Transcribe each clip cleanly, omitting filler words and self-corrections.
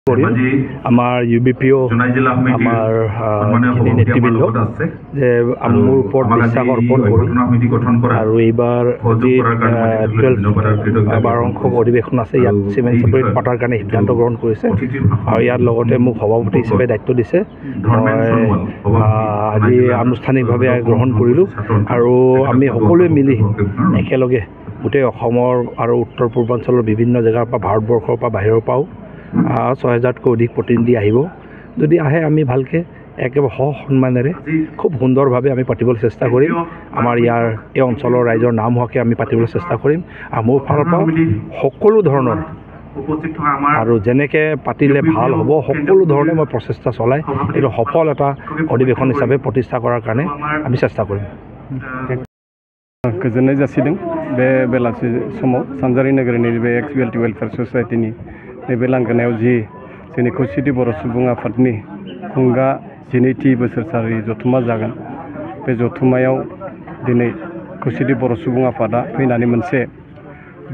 আমাৰ UBPO আমাৰ নেতৃবৃন্দ যে মোৰ ওপৰত বিশ্বাস অৰ্পণ কৰি আৰু এইবাৰ যি 12 বাৰ্ষিক অধিৱেশন আছে ইয়াত চিমেণ্ট চাপৰিত পতাৰ কাৰণে সিদ্ধান্ত গ্ৰহণ কৰিছে আৰু ইয়াৰ লগতে মোক সভাপতি হিচাপে দায়িত্ব দিছে। মই আজি আনুষ্ঠানিকভাৱে গ্ৰহণ কৰিলোঁ আৰু আমি সকলোৱে মিলি একেলগে গোটেই অসমৰ আৰু উত্তৰ পূৰ্বাঞ্চলৰ বিভিন্ন জেগাৰ পৰা ভাৰতবৰ্ষৰ পৰা বাহিৰৰ পৰাও 6000তকৈ অধিক প্ৰতিনিধি আহিব। যদি আহে আমি ভালকৈ একেবাৰে সন্মানেৰে খুব সুন্দৰভাৱে আমি পাতিবলৈ চেষ্টা কৰিম। আমাৰ ইয়াৰ এই অঞ্চলৰ ৰাইজৰ নাম হোৱাকৈ আমি পাতিবলৈ চেষ্টা কৰিম আৰু মোৰ ফালৰ পৰা সকলো ধৰণৰ আৰু যেনেকৈ পাতিলে ভাল হ'ব সকলো ধৰণে মই প্ৰচেষ্টা চলাই এইটো সফল এটা অধিৱেশন হিচাপে প্ৰতিষ্ঠা কৰাৰ কাৰণে আমি চেষ্টা কৰিম। गोजोननाय जासिदों बे बेलासि समाव सानजारि नोगोरनि बे XBLT वेलफेयार ससाइटिनि नैबे लांगोनायाव जि जोंनि खौसेथि बर' सुबुं आफादनि खुंगा 12थि बोसोरसारि जथुम्मा जागोन। बे जथुम्मायाव दिनै खौसेथि बर' सुबुं आफादा फैनानै मोनसे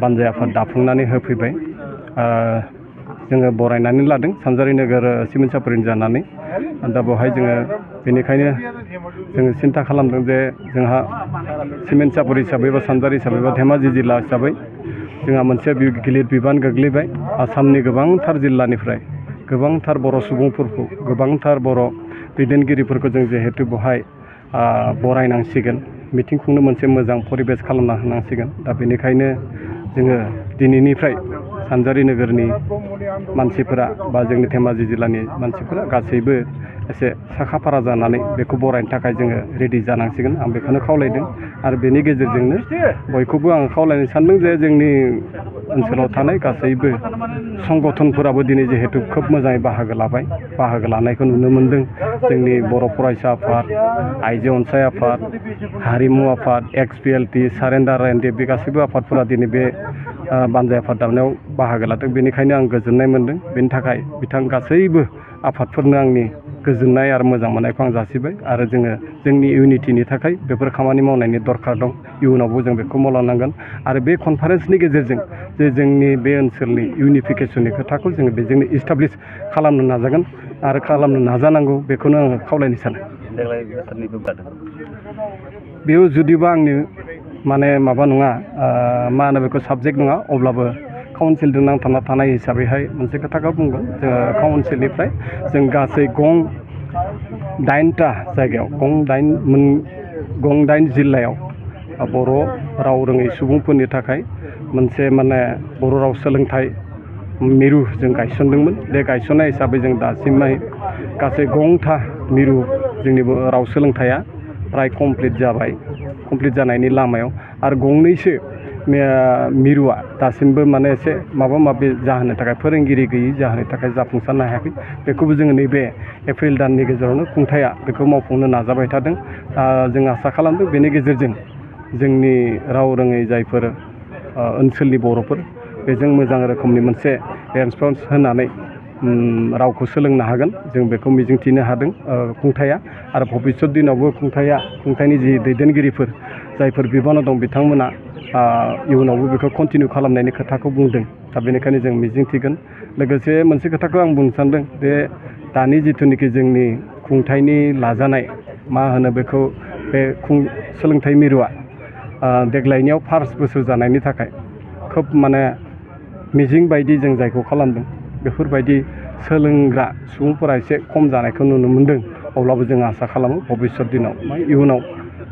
बानजाय आफाद दाफुंनानै होफैबाय। जोङो बरायनानै लादों सानजारि नोगोर सिमेन्ट सापरिनि जानानै। दा बेवहाय जोङो बेनिखायनो जोङो सिन्था खालामदों जे जोंहा सिमेन्ट सापरि हिसाबै बा सानजारि हिसाबै बा धेमाजि जिल्ला हिसाबै जोंहा मोनसे गिलिर बिबान गोग्लैबाय। आसामनि गोबांथार जिल्लानिफ्राय गोबांथार बर' सुबुंफोरखौ गोबांथार बर' दैदेनगिरिफोरखौ जों जिहेतु बेवहाय बरायनांसिगोन, मिटिं खुंनो मोनसे मोजां परिबेस खालामना होनांसिगोन। दा बेनिखायनो जोङो दिनैनिफ्राय सानजारि नोगोरनि मानसिफोरा बा जोंनि धेमाजि जिल्लानि मानसिफोरा गासैबो एसे साखाफारा जानानै बेखौ बरायनो थाखाय जोङो रेडि जानांसिगोन। आं बेखौनो खावलायदों आरो बेनि गेजेरजोंनो बयखौबो आं खावलायनो सानदों जे जोंनि ओनसोलाव थानाय गासैबो संगठनफोराबो दिनै जिहेतु खोब मोजाङै बाहागो लानायखौ नुनो मोनदों। जोंनि बर' फरायसा आफाद, आइजो अनसाय आफाद, हारिमु आफाद, XBLT, सारेन्डार एन्ड बे गासैबो आफादफोरा दिनै बे बानजाय आफाद दानायाव बाहागो लादों। बेनिखायनो आं गोजोननाय मोनदों। बेनि थाखाय बिथां गासैबो आफादफोरनो आंनि गोजोननाय आरो मोजां मोननायखौ आं जासिबाय आरो जोङो जोंनि इउनिटिनि थाखाय बेफोर खामानि मावनायनि दरखार दं। इयुनावबो जों बेखौ मावलांनांगोन आरो बे कनफारेन्सनि गेजेरजों जे जोंनि बे ओनसोलनि इउनिफिकेसननि खोथाखौ जोङो बेजोंनो इस्टाब्लिश खालामनो नाजागोन आरो खालामनो नाजानांगौ बेखौनो आङो खावलायनो सानो। बेयो जुदिबा आंनि माने माबा नङा मा होनो बेखौ साबजेक्ट नङा, अब्लाबो काउन्सिलजों नांथाबना थानाय हिसाबैहाय मोनसे खोथाखौ बुंगोन। जोङो काउन्सिलनिफ्राय जों गासै 8टा जायगायाव गं 8 जिल्लायाव बर' राव रोङै सुबुंफोरनि थाखाय मोनसे माने बर' राव सोलोंथाइ मिरु जों गायसनदोंमोन। बे गायसननाय हिसाबै जों दासिमहाय गासै 9टा मिरु जोंनि राव सोलोंथाइया प्राय कमप्लिट जानायनि लामायाव आरो 2सो मिरुआ दासिमबो माने एसे माबा माबि जाहोनो थाखाय फोरोंगिरि गैयि जाहोनो थाखाय जाफुंसारनो हायाखै। बेखौबो जोङो नैबे एप्रिल दाननि गेजेरावनो खुंथाया बेखौ मावफुंनो नाजाबाय थादों। जों आसा खालामदों बेनि गेजेरजों जोंनि राव रोङै जायफोर ओनसोलनि बर'फोर बेजों मोजां रोखोमनि मोनसे रेसपन्स होनानै रावखौ सोलोंनो हागोन। जों बेखौ मिजिंथिनो हादों खुंथाया आरो भबिष्यत दिनावबो खुंथायनि जि दैदेनगिरिफोर जायफोर बिबानाव दं बिथांमोना इयुनावबो बेखौ कन्टिनिउ खालामनायनि खोथाखौ बुंदों। दा बेनिखायनो जों मिजिंथिगोन। लोगोसे मोनसे खोथाखौ आं बुंनो सानदों बे दानि जिथुनिखि जोंनि खुंथायनि लाजानाय मा होनो बेखौ बे सोलोंथाइ मिरुआ देग्लायनियाव फार्स्ट बोसोर जानायनि थाखाय खोब माने मिजिं बायदि जों जायखौ खालामदों बेफोरबायदि सोलोंग्रा सुबुंफोरा एसे खम जानायखौ नुनो मोनदों। अब्लाबो जों आसा खालामो भबिष्यत दिनाव इयुनाव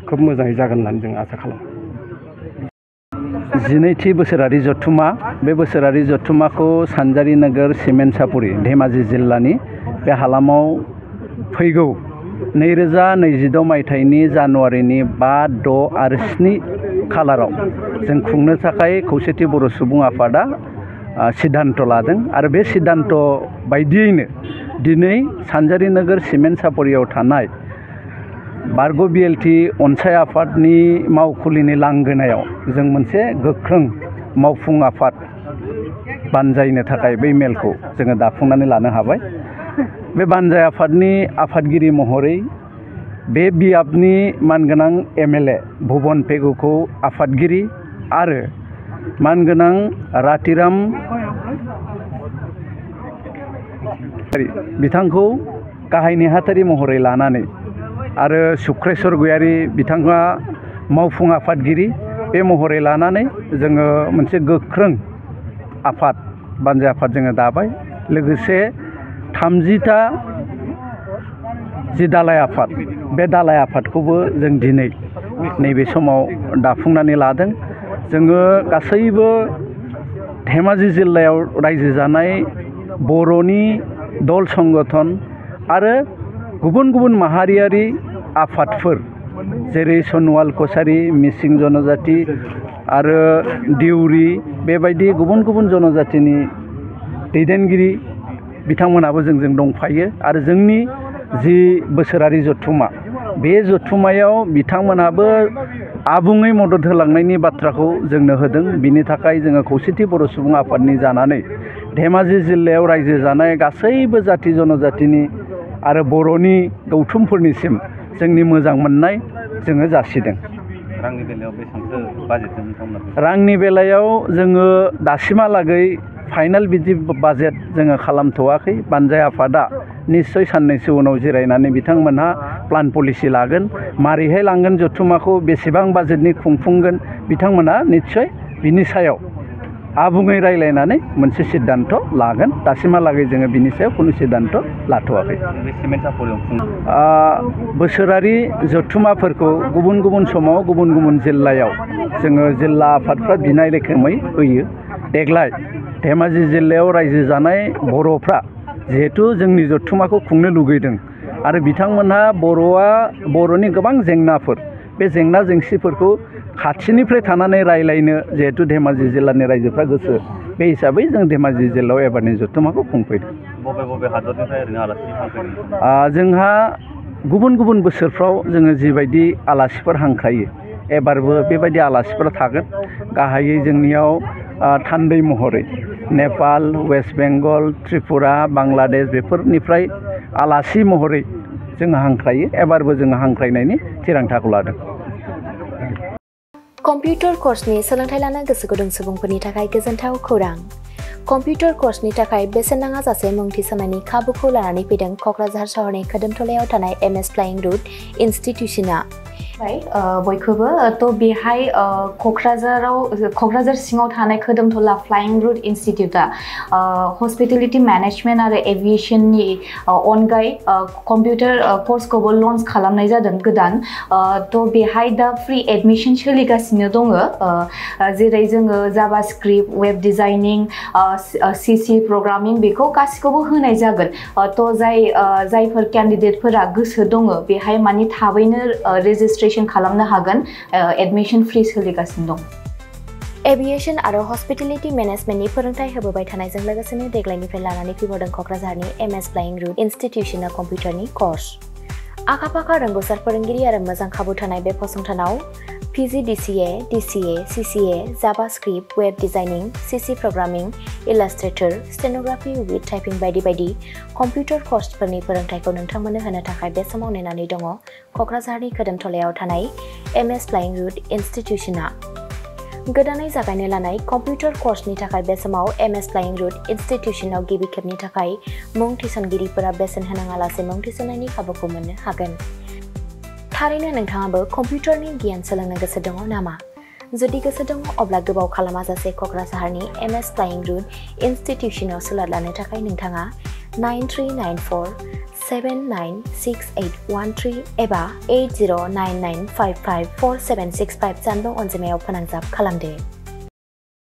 खोब मोजाङै जागोन होननानै जों आसा खालामो। 12थि बोसोरारि जथुम्मा, बे बोसोरारि जथुम्माखौ सानजारि नोगोर सिमेन्ट सापरि धेमाजि जिल्लानि बे हालामाव फैगौ 2022 मायथाइनि जानुवारिनि 5, 6 आरो 7 खालाराव जों खुंनो थाखाय खौसेथि बर' सुबुं आफादा सिद्धान्त लादों आरो बे सिद्धान्त बायदियैनो दिनै सानजारि नोगोर सिमेन्ट सापरियाव थानाय बारग' BLT अनसाय आफादनि मावखुलिनि लांगोनायाव जों मोनसे गोख्रों मावफुं आफाद बानजायनो थाखाय बै मेलखौ जोङो दाफुंनानै लानो हाबाय। बे बानजाय आफादनि आफादगिरि महरै बे बियाबनि मानगोनां MLA भुबन पेगुखौ आफादगिरि आरो मानगोनां रातिराम बिथांखौ गाहाय नेहाथारि महरै लानानै आरो सुक्रेस्वर गयारी बिथाङा मावफुं आफादगिरि बे महरै लानानै जोङो मोनसे गोख्रों आफाद बानजाय आफाद जोङो दाबाय लोगोसे 30टा जि दालाय आफाद बे दालाय आफादखौबो जों दिनै नैबे समाव दाफुंनानै लादों जोङो गासैबो धेमाजि जिल्लायाव रायजो जानाय बर'नि दल संगठन आरो गुबुन गुबुन माहारियारि आफादफोर जेरै सनवाल कसारी मिसिं जनजाति आरो दिउरि बेबायदि गुबुन गुबुन जनजातिनि दैदेनगिरि बिथांमोनाबो जोंजों दंफायो आरो जोंनि जि बोसोरारि जथुमा बे जथुमायाव बिथांमोनाबो आबुङै मदद होलांनायनि बाथ्राखौ जोंनो होदों बिनि थाखाय जोङो खौसेथि बर' सुबुं आफादनि जानानै धेमाजि जिल्लायाव रायजो जानाय गासैबो जाति जनजातिनि आरो बर'नि गौथुमफोरनिसिम जोंनि मोजां मोननाय जोङो जासिदों। रांनि बेलायाव बेसेबांसो बाजेटजों नोंथांमोना? रांनि बेलायाव जोङो दासिमहालागै फाइनाल बिदि बाजेट जोङो खालामथ'वाखै बानजाय आफादा निश्चय साननैसो उनाव जिरायनानै बिथांमोनहा प्लान पलिसि लागोन मारैहाय लांगोन जथुमाखौ बेसेबां बाजेटनि खुंफुंगोन बिथांमोनहा निश्चय बिनि सायाव आबुङै रायलायनानै मोनसे सिद्धान्त लागोन दासिमहालागै जोङो बिनि सायाव खुनु सिद्धान्त लाथ'वाखै। बोसोरारि जथुमाफोरखौ गुबुन गुबुन समाव गुबुन गुबुन जिल्लायाव जोङो जिल्ला आफादफ्रा बिनाय रोखोमै होयो देग्लाय धेमाजि जिल्लायाव रायजो जानाय बर'फ्रा जिहेतु जोंनि जथुमाखौ खुंनो लुगैदों आरो बिथांमोनहा बर'नि गोबां जेंनाफोर बे जेंना जेंसिफोरखौ खाथिनिफ्राय थानानै रायलायनो जिहेतु धेमाजि जिल्लानि रायजोफ्रा गोसो बे हिसाबै जों धेमाजि जिल्लायाव एबारनि जथुमाखौ खुंफैदों। बबे हादरनिफ्राय ओरैनो आलासि फैदों? जोंहा गुबुन गुबुन बोसोरफ्राव जोङो जिबायदि आलासिफोर हांख्रायो एबारबो बेबायदि आलासिफोर थागोन गाहायै जोंनियाव थान्दै महरै नेपाल वेस्ट बेंगल त्रिपुरा बांलादेश बेफोरनिफ्राय आलासि महरै जोङो हांख्रायो एबारबो जोङो हांख्रायनायनि थिरांथाखौ लादों। कम्पिउटार कर्सनि सोलोंथाइ लानो गोसो गुदुं सुबुंफोरनि थाखाय गोजोनथाव खौरां कम्पिउटार कर्सनि थाखाय बेसेन नाङा जासे मुं थिसननायनि खाबुखौ लानानै फैदों क'क्राझार सहरनि खोदोमथलायाव थानाय MS फ्लाइं रुट इनस्टिट्यूशना बयखौबो थ' बेहाय क'क्राझार सिङाव थानाय खोदोमथला फ्लाइं रुट इनस्टिट्यूटा हस्पिटेलिटी मेनेजमेन्ट आरो एभिएशननि अनगायै कम्पिउटार कर्सखौबो लन्च खालामनाय जादों गोदान थ' बेहाय दा फ्रि एडमिशन सोलिगासिनो दङ जेरै जोङो जाभास्क्रिप्ट वेब डिजाइनिं CC प्रोग्रामिं बेखौ गासिखौबो होनाय जागोन थ' जायफोर केन्डिडेटफोरा गोसो दङ बेहाय माने थाबैनो रेजिस्ट्रेशन खालामनो हागोन एडमिशन फ्रि सोलिगासिनो दं। एभिएशन आरो हस्पिटेलिटी मेनेजमेन्टनि फोरोंथाय होबोबाय थानायजों लोगोसेनो देग्लायनिफ्राय लानानै फैबावदों क'क्राझारनि MS फ्लाइं रुट इनस्टिट्यूशना कम्पिउटारनि कर्स आखा-फाखा रोंगौसार फोरोंगिरि आरो मोजां खाबु थानाय बे फसंथानाव PGDCA, DCA, CCA, JavaScript, web designing, CC programming, illustrator, stenography with typing बायदि बायदि कम्पिउटार कर्सफोरनि फोरोंथायखौ नोंथांमोननो होनो थाखाय बे समाव नेनानै दङ क'क्राझारनि खोदोमथलायाव थानाय MS फ्लाइं रुट इनस्टिट्यूशना गोदानै जागायनो लानाय कम्पिउटार कर्सनि थाखाय बे समाव MS फ्लाइं रुट इनस्टिट्यूशनाव गिबि खेबनि थाखाय मुं थिसनगिरिफोरा बेसेन होनाङालासे मुं थिसननायनि खाबुखौ मोननो हागोन। थारैनो नोंथाङाबो कम्पिउटारनि गियान सोलोंनो गोसो दङ नामा? जुदि गोसो दङ अब्ला गोबाव खालामाजासे क'क्राझारनि MS फ्लाइं रुट इनस्टिट्यूशनाव सोलों लानो थाखाय नोंथाङा 9394796813 एबा 8099554765 जानबुं अनजिमायाव फोनांजाब खालामदो।